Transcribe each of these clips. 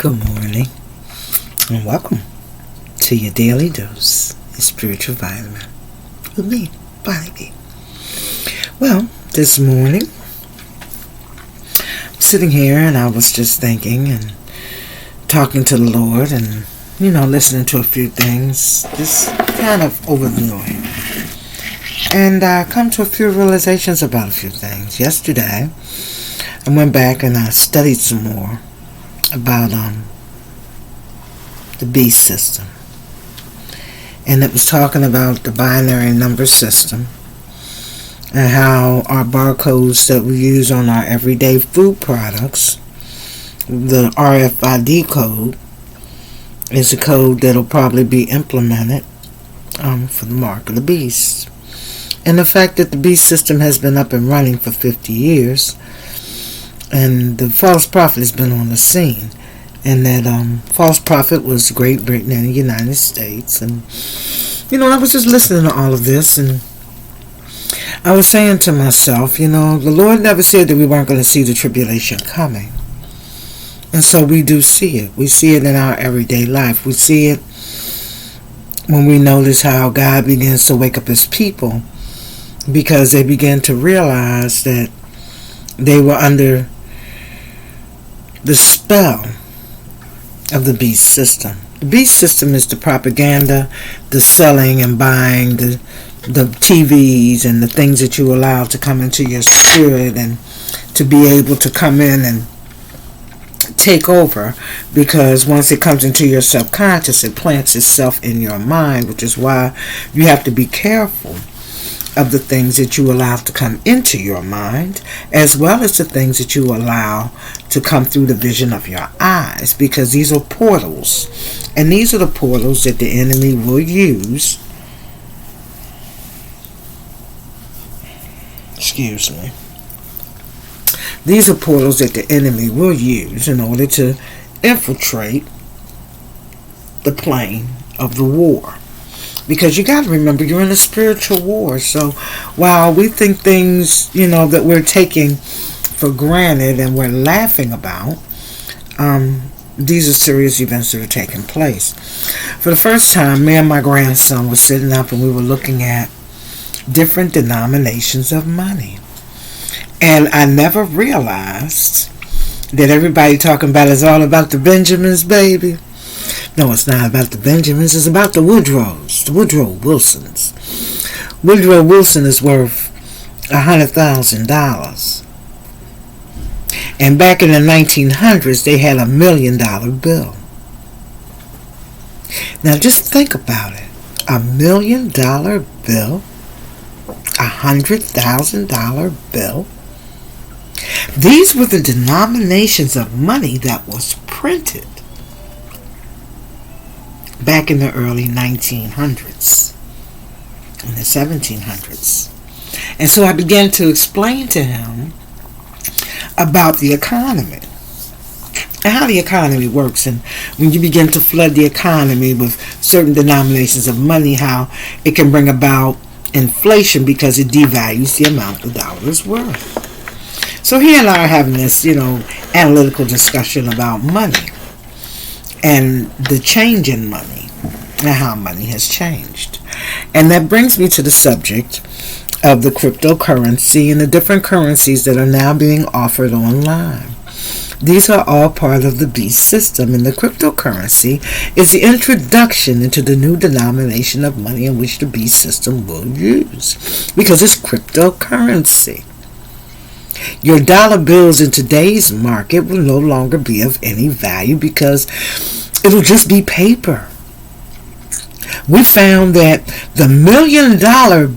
Good morning and welcome to your daily dose of spiritual vitamin with me, Bonnie B. Well, this morning, I'm sitting here and I was just thinking and talking to the Lord and, listening to a few things, just kind of overviewing. And I come to a few realizations about a few things. Yesterday, I went back and I studied some more about the beast system, and it was talking about the binary number system and how our barcodes that we use on our everyday food products, the RFID code, is a code that'll probably be implemented for the mark of the beast. And the fact that the beast system has been up and running for 50 years and the false prophet has been on the scene, and that false prophet was Great Britain and the United States. And I was just listening to all of this, and I was saying to myself, the Lord never said that we weren't going to see the tribulation coming. And so we do see it. We see it in our everyday life. We see it when we notice how God begins to wake up his people, because they begin to realize that they were under the spell of the beast system. The beast system is the propaganda, the selling and buying, the TVs and the things that you allow to come into your spirit and to be able to come in and take over, because once it comes into your subconscious, it plants itself in your mind, which is why you have to be careful of the things that you allow to come into your mind, as well as the things that you allow to come through the vision of your eyes, because these are portals, and these are the portals that the enemy will use. Excuse me. These are portals that the enemy will use in order to infiltrate the plane of the war. Because you got to remember, you're in a spiritual war. So while we think things, that we're taking for granted and we're laughing about, these are serious events that are taking place. For the first time, me and my grandson were sitting up and we were looking at different denominations of money. And I never realized that everybody talking about is all about the Benjamins, baby. No, it's not about the Benjamins. It's about the Woodrows, the Woodrow Wilsons. Woodrow Wilson is worth $100,000. And back in the 1900s, they had $1 million bill. Now just think about it. $1 million bill? $100,000 bill? These were the denominations of money that was printed back in the early 1900s, in the 1700s. And so I began to explain to him about the economy and how the economy works, and when you begin to flood the economy with certain denominations of money, how it can bring about inflation because it devalues the amount the dollar is worth. So he and I are having this, analytical discussion about money and the change in money and how money has changed. And that brings me to the subject of the cryptocurrency and the different currencies that are now being offered online. These are all part of the beast system, and the cryptocurrency is the introduction into the new denomination of money in which the beast system will use, because it's cryptocurrency. Your dollar bills in today's market will no longer be of any value because it'll just be paper. We found that the $1 million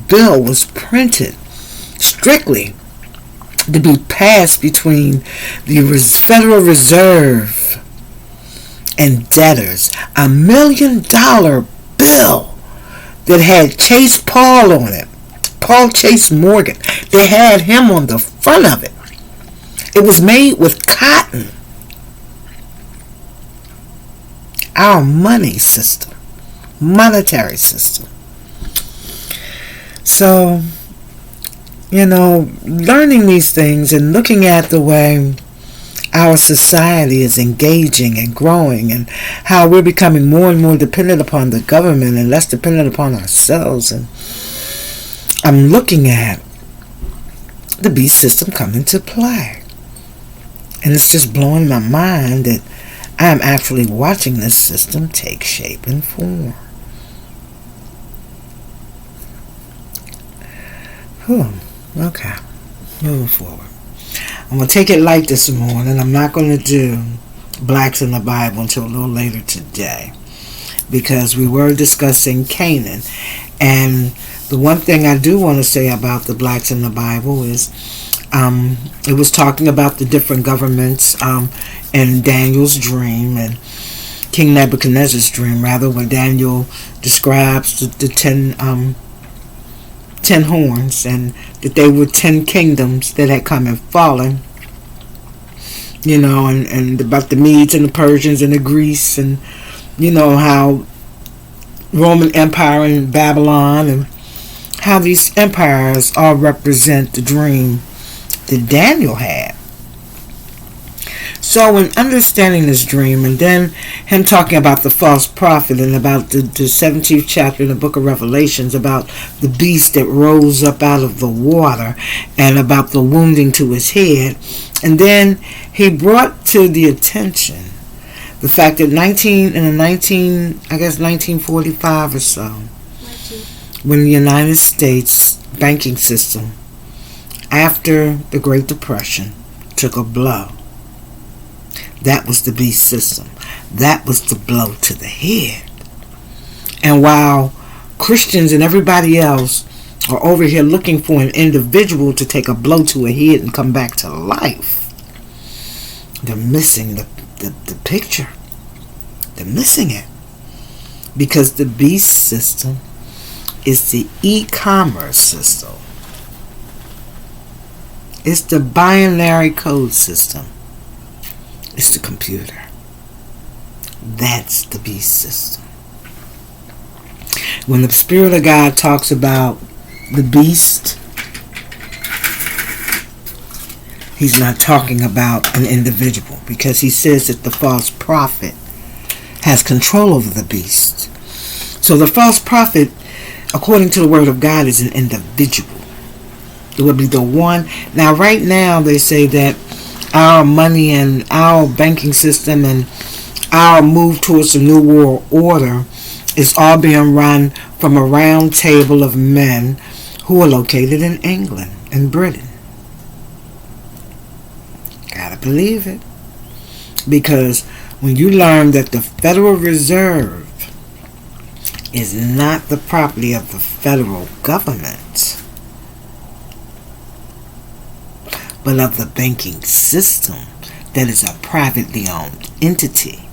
bill was printed strictly to be passed between the Federal Reserve and debtors. $1 million bill that had Chase Paul on it. Paul Chase Morgan. They had him on the front of it. It was made with cotton. Our money system, monetary system. So, learning these things and looking at the way our society is engaging and growing, and how we're becoming more and more dependent upon the government and less dependent upon ourselves. And I'm looking at the beast system come into play. And it's just blowing my mind that I'm actually watching this system take shape and form. Okay, moving forward. I'm going to take it light this morning. I'm not going to do blacks in the Bible until a little later today, because we were discussing Canaan. And the one thing I do want to say about the blacks in the Bible is it was talking about the different governments in Daniel's dream, and King Nebuchadnezzar's dream, rather, where Daniel describes the 10 horns, and that they were 10 kingdoms that had come and fallen, and about the Medes and the Persians and the Greece, and how Roman Empire and Babylon, and how these empires all represent the dream that Daniel had. So in understanding this dream, and then him talking about the false prophet, and about the 17th chapter in the book of Revelations, about the beast that rose up out of the water, and about the wounding to his head. And then he brought to the attention the fact that 1945 or so, when the United States banking system, after the Great Depression, took a blow, that was the beast system. That was the blow to the head. And while Christians and everybody else are over here looking for an individual to take a blow to a head and come back to life, they're missing the picture. They're missing it. Because the beast system is the e-commerce system. It's the binary code system. It's the computer. That's the beast system. When the Spirit of God talks about the beast, he's not talking about an individual, because he says that the false prophet has control over the beast. So the false prophet, according to the Word of God, is an individual. It would be the one. Now, right now, they say that our money and our banking system and our move towards the New World Order is all being run from a round table of men who are located in England and Britain. Gotta believe it. Because when you learn that the Federal Reserve is not the property of the federal government, but of the banking system, that is a privately owned entity,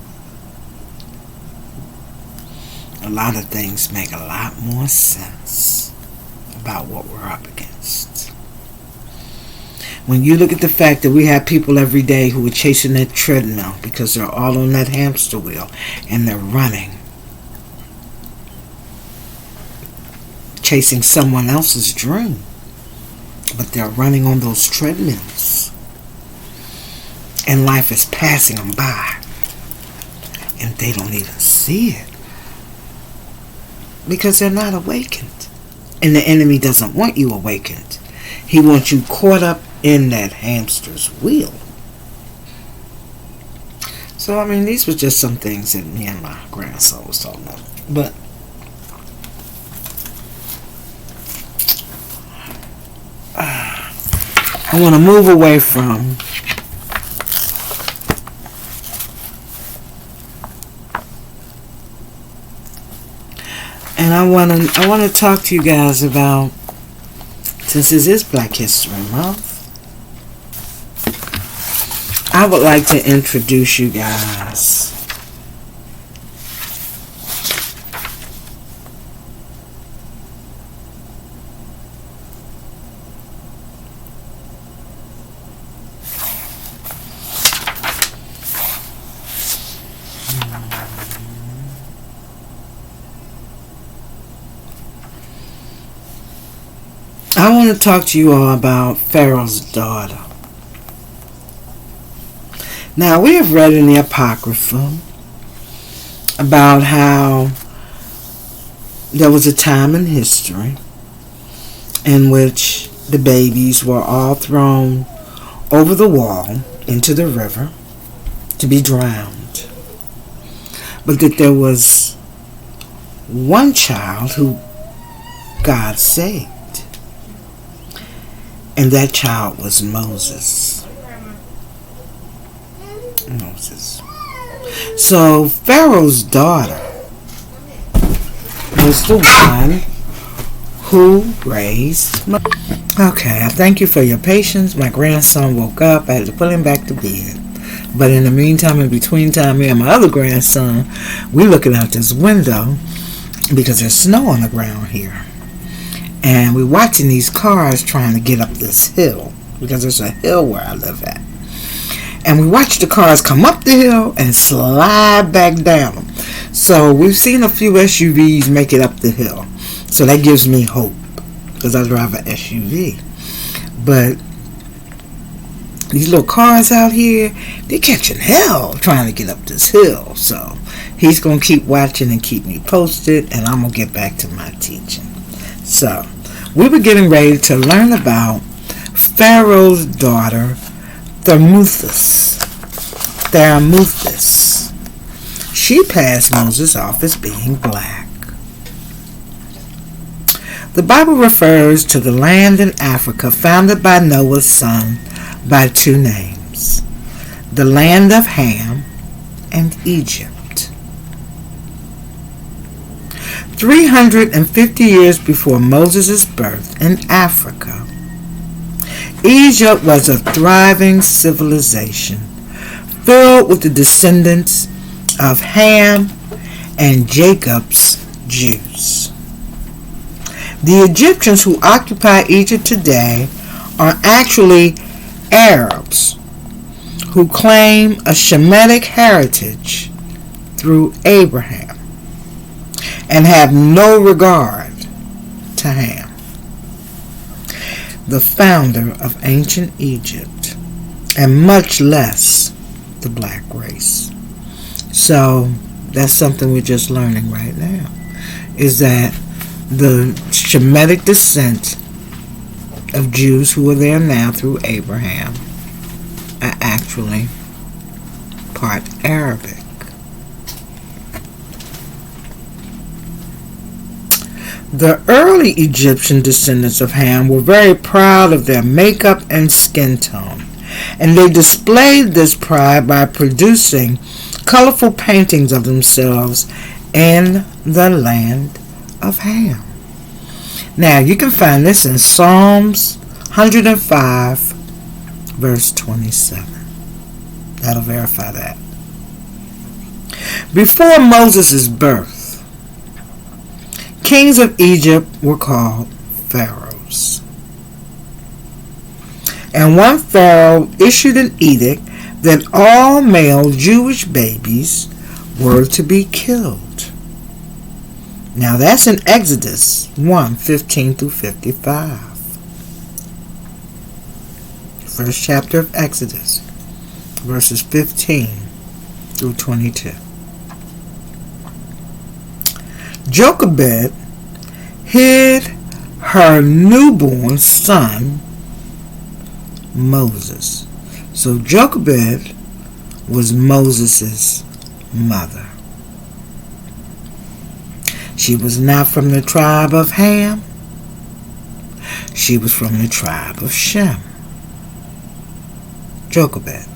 a lot of things make a lot more sense about what we're up against. When you look at the fact that we have people every day who are chasing that treadmill because they're all on that hamster wheel and they're running, chasing someone else's dream, but they're running on those treadmills, and life is passing them by, and they don't even see it, because they're not awakened. And the enemy doesn't want you awakened. He wants you caught up in that hamster's wheel. So, I mean, these were just some things that me and my grandson was talking about. But I want to move away from and I want to talk to you guys about, since this is Black History Month, I would like to introduce you guys I want to talk to you all about Pharaoh's daughter. Now, we have read in the Apocrypha about how there was a time in history in which the babies were all thrown over the wall into the river to be drowned. But that there was one child who God saved. And that child was Moses. So Pharaoh's daughter was the one who raised Moses. Okay, I thank you for your patience. My grandson woke up. I had to put him back to bed. But in the meantime, in between time, me and my other grandson, we looking out this window because there's snow on the ground here. And we're watching these cars trying to get up this hill because there's a hill where I live at. And we watch the cars come up the hill and slide back down. So we've seen a few SUVs make it up the hill. So that gives me hope because I drive an SUV. But these little cars out here, they're catching hell trying to get up this hill. So he's going to keep watching and keep me posted, and I'm going to get back to my teaching. So we were getting ready to learn about Pharaoh's daughter, Thermuthid. She passed Moses off as being black. The Bible refers to the land in Africa founded by Noah's son by two names, the land of Ham and Egypt. 350 years before Moses' birth in Africa, Egypt was a thriving civilization filled with the descendants of Ham and Jacob's Jews. The Egyptians who occupy Egypt today are actually Arabs who claim a Shemitic heritage through Abraham and have no regard to Ham, the founder of ancient Egypt, and much less the black race. So that's something we're just learning right now, is that the Shemitic descent of Jews who are there now through Abraham are actually part Arabic. The early Egyptian descendants of Ham were very proud of their makeup and skin tone, and they displayed this pride by producing colorful paintings of themselves in the land of Ham. Now, you can find this in Psalms 105, verse 27. That'll verify that. Before Moses' birth, kings of Egypt were called pharaohs. And one pharaoh issued an edict that all male Jewish babies were to be killed. Now that's in Exodus 1:15 through 55. First chapter of Exodus, verses 15 through 22. Jochebed hid her newborn son, Moses. So Jochebed was Moses' mother. She was not from the tribe of Ham. She was from the tribe of Shem. Jochebed.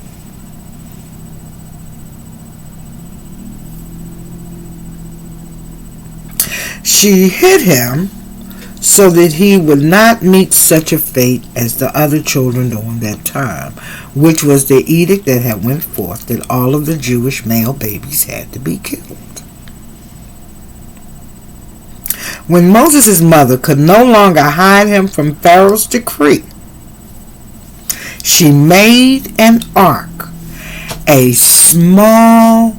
She hid him so that he would not meet such a fate as the other children during that time, which was the edict that had went forth that all of the Jewish male babies had to be killed. When Moses' mother could no longer hide him from Pharaoh's decree, she made an ark, a small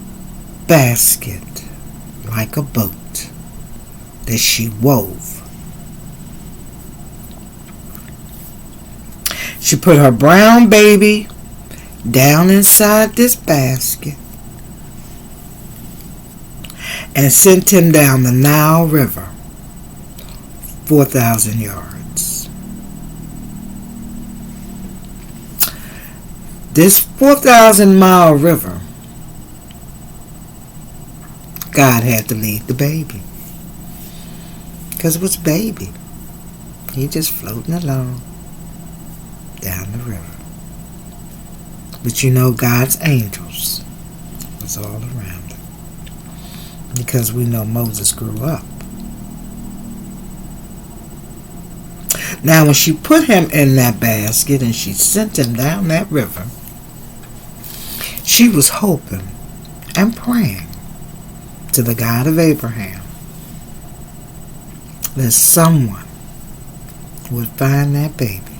basket like a boat that she wove. She put her brown baby down inside this basket and sent him down the Nile River 4,000 yards. This 4,000-mile river, God had to lead the baby. Because it was a baby. He just floating along down the river. But you know, God's angels was all around him. Because we know Moses grew up. Now, when she put him in that basket and she sent him down that river, she was hoping and praying to the God of Abraham that someone would find that baby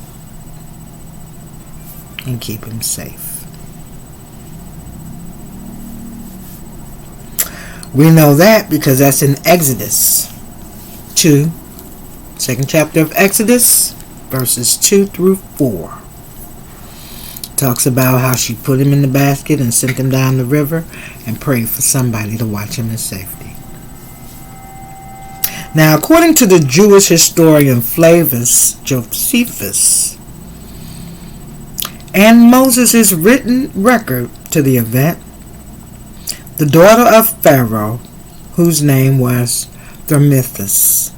and keep him safe. We know that because that's in Exodus 2, second chapter of Exodus, verses 2 through 4. Talks about how she put him in the basket and sent him down the river and prayed for somebody to watch him in safety. Now, according to the Jewish historian Flavius Josephus and Moses' written record to the event, the daughter of Pharaoh, whose name was Thermuthid,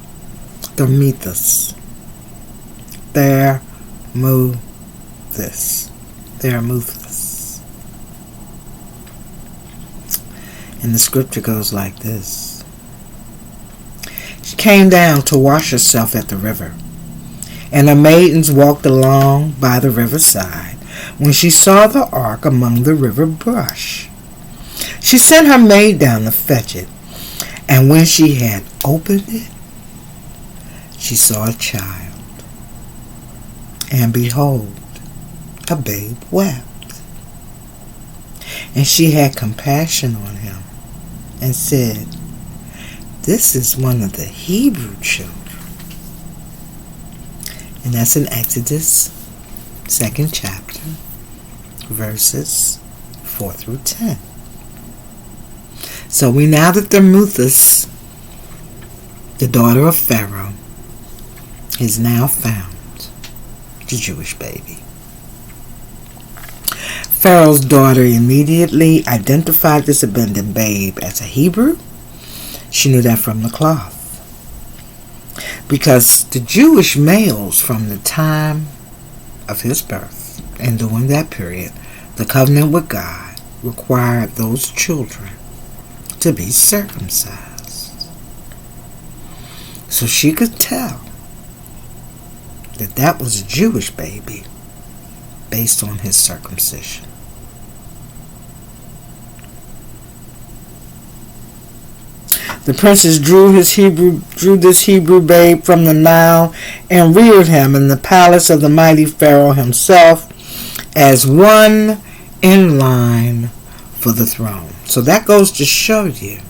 and the scripture goes like this. She came down to wash herself at the river, and her maidens walked along by the riverside when she saw the ark among the river brush. She sent her maid down to fetch it, and when she had opened it, she saw a child, and behold, a babe wept. And she had compassion on him and said, "This is one of the Hebrew children." And that's in Exodus 2nd chapter, verses 4 through 10. So we know that Thermuthid, the daughter of Pharaoh, is now found the Jewish baby. Pharaoh's daughter immediately identified this abandoned babe as a Hebrew. She knew that from the cloth. Because the Jewish males from the time of his birth and during that period, the covenant with God required those children to be circumcised. So she could tell that that was a Jewish baby based on his circumcision. The princess drew this Hebrew babe from the Nile and reared him in the palace of the mighty Pharaoh himself as one in line for the throne. So that goes to show you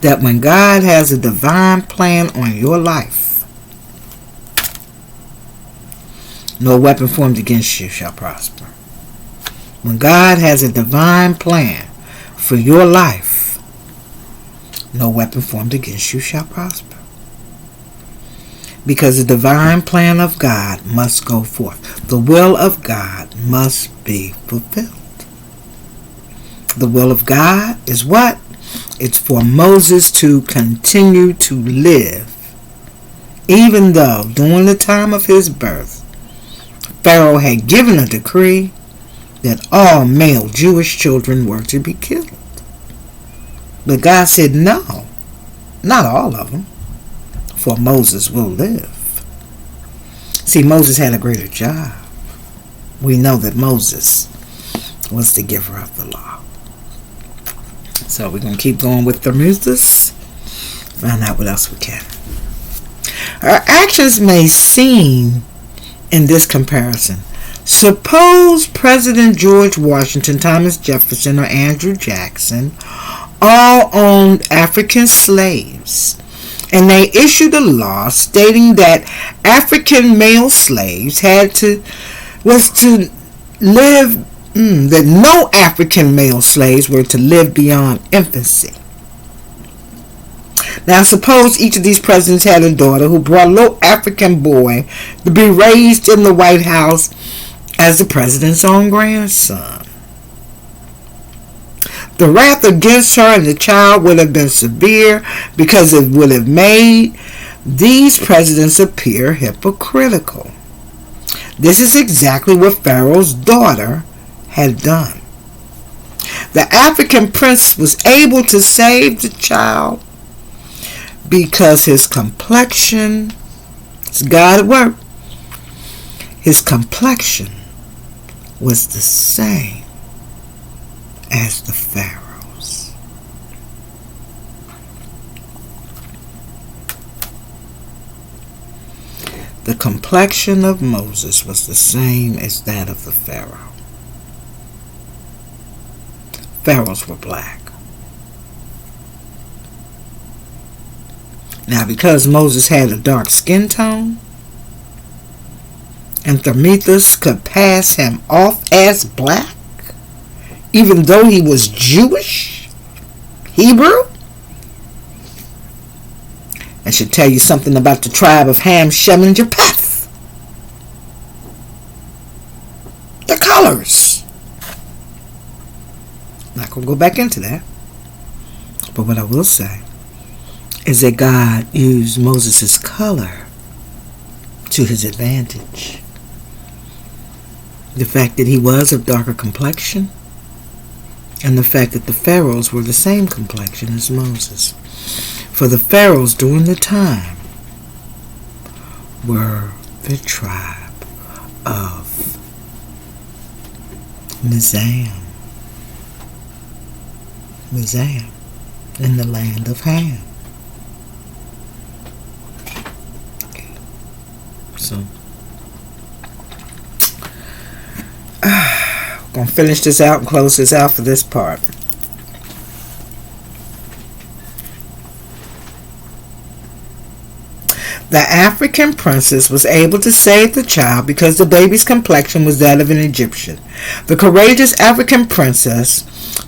that when God has a divine plan on your life, no weapon formed against you shall prosper. When God has a divine plan for your life, no weapon formed against you shall prosper. Because the divine plan of God must go forth. The will of God must be fulfilled. The will of God is what? It's for Moses to continue to live, even though during the time of his birth, Pharaoh had given a decree that all male Jewish children were to be killed. But God said, no, not all of them, for Moses will live. See, Moses had a greater job. We know that Moses was the giver of the law. So we're going to keep going with Thermuthid. Find out what else we can. Our actions may seem, in this comparison, suppose President George Washington, Thomas Jefferson, or Andrew Jackson all owned African slaves, and they issued a law stating that African male slaves was to that no African male slaves were to live beyond infancy. Now suppose each of these presidents had a daughter who brought a little African boy to be raised in the White House as the president's own grandson. The wrath against her and the child would have been severe because it would have made these presidents appear hypocritical. This is exactly what Pharaoh's daughter had done. The African prince was able to save the child because his complexion, it's God at work, his complexion was the same as the Pharaoh's. The complexion of Moses was the same as that of the Pharaoh. Pharaohs were black. Now, because Moses had a dark skin tone, and Thermuthid could pass him off as black, even though he was Jewish, Hebrew. I should tell you something about the tribe of Ham, Shem, and Japheth. The colors. Not going to go back into that. But what I will say is that God used Moses' color to his advantage. The fact that he was of darker complexion, and the fact that the pharaohs were the same complexion as Moses. For the pharaohs during the time were the tribe of Mizraim in the land of Ham. So, I'm going to finish this out and close this out for this part. The African princess was able to save the child because the baby's complexion was that of an Egyptian. The courageous African princess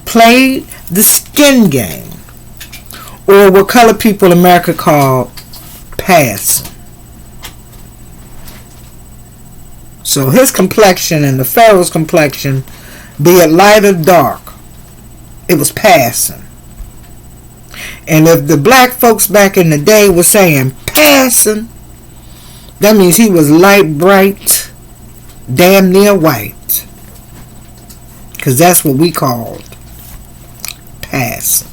played the skin game, or what colored people in America call passing. So his complexion and the Pharaoh's complexion, be it light or dark, it was passing. And if the black folks back in the day were saying passing, that means he was light, bright, damn near white. Because that's what we called passing.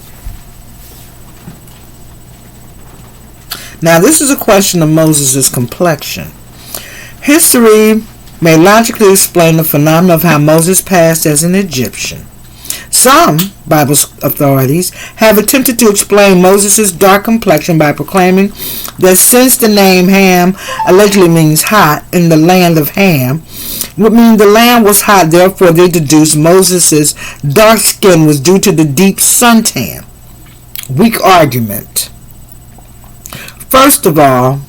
Now this is a question of Moses' complexion. History may logically explain the phenomenon of how Moses passed as an Egyptian. Some Bible authorities have attempted to explain Moses' dark complexion by proclaiming that since the name Ham allegedly means hot in the land of Ham, would mean the land was hot, therefore they deduced Moses' dark skin was due to the deep suntan. Weak argument. First of all,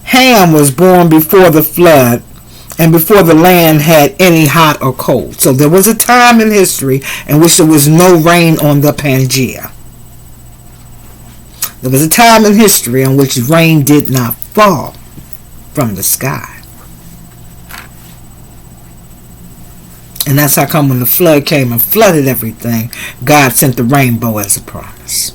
Ham was born before the flood and before the land had any hot or cold. So there was a time in history in which there was no rain on the Pangea. There was a time in history in which rain did not fall from the sky. And that's how come when the flood came and flooded everything, God sent the rainbow as a promise.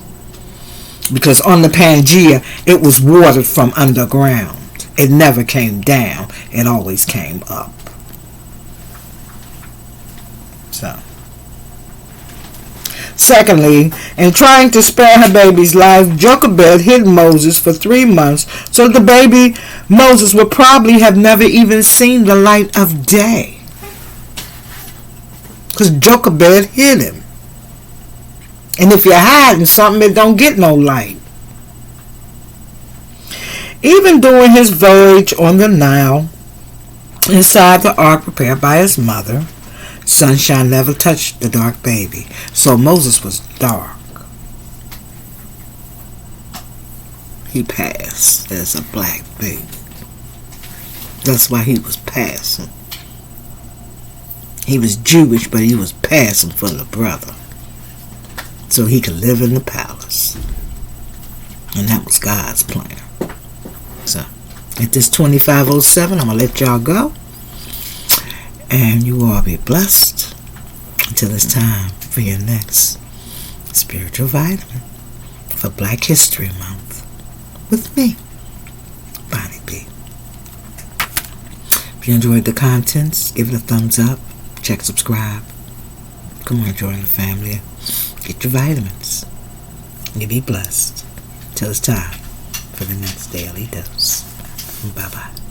Because on the Pangea, it was watered from underground. It never came down. It always came up. So. Secondly, in trying to spare her baby's life, Jochebed hid Moses for 3 months so the baby Moses would probably have never even seen the light of day. Because Jochebed hid him. And if you're hiding something, it don't get no light. Even during his voyage on the Nile, inside the ark prepared by his mother, sunshine never touched the dark baby. So Moses was dark. He passed as a black baby. That's why he was passing. He was Jewish, but he was passing for the brother, so he could live in the palace. And that was God's plan. So, at this 25:07, I'm going to let y'all go. And you all be blessed until it's time for your next spiritual vitamin for Black History Month with me, Bonnie B. If you enjoyed the contents, give it a thumbs up. Check subscribe. Come on, join the family. Get your vitamins. You be blessed till it's time for the next daily dose. Bye-bye.